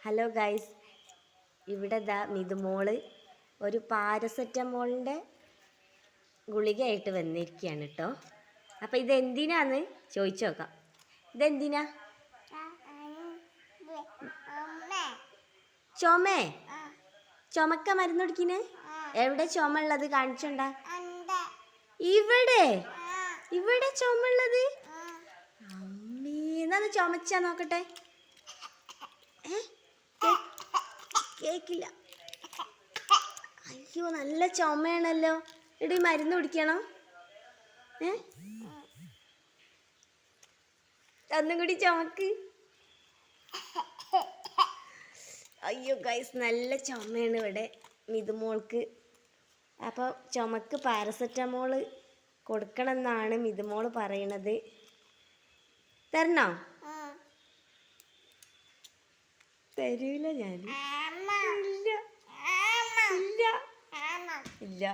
Hello guys, ഇവിടെ ദാ മിതുമോള് ഒരു പാരസെറ്റമോളിൻ്റെ ഗുളികയായിട്ട് വന്നിരിക്കുകയാണ് കേട്ടോ. അപ്പം ഇതെന്തിനാന്ന് ചോദിച്ചു നോക്കാം. ഇതെന്തിനാ? ചുമേ? ചുമക്ക മരുന്ന് കുടിക്കുന്നേ? എവിടെ ചുമ ഉള്ളത്? കാണിച്ചോണ്ടാ. ഇവിടെ ഇവിടെ ചുമ ഉള്ളത്? അമ്മീ, എന്നാ ചുമച്ചാ നോക്കട്ടെ. കേക്കില്ല. അയ്യോ, നല്ല ചുമയാണല്ലോ. എടി, മരുന്ന് കുടിക്കണോ? ഒന്നും കൂടി ചുമക്ക്. അയ്യോ ഗൈസ്, നല്ല ചുമയാണ് ഇവിടെ മിതുമോൾക്ക്. അപ്പോൾ ചുമക്ക് പാരസെറ്റമോൾ കൊടുക്കണം എന്നാണ് മിതുമോൾ പറയണത്. തരണോ? തരൂല ഞാൻ. ഇല്ല ഇല്ല ഇല്ല.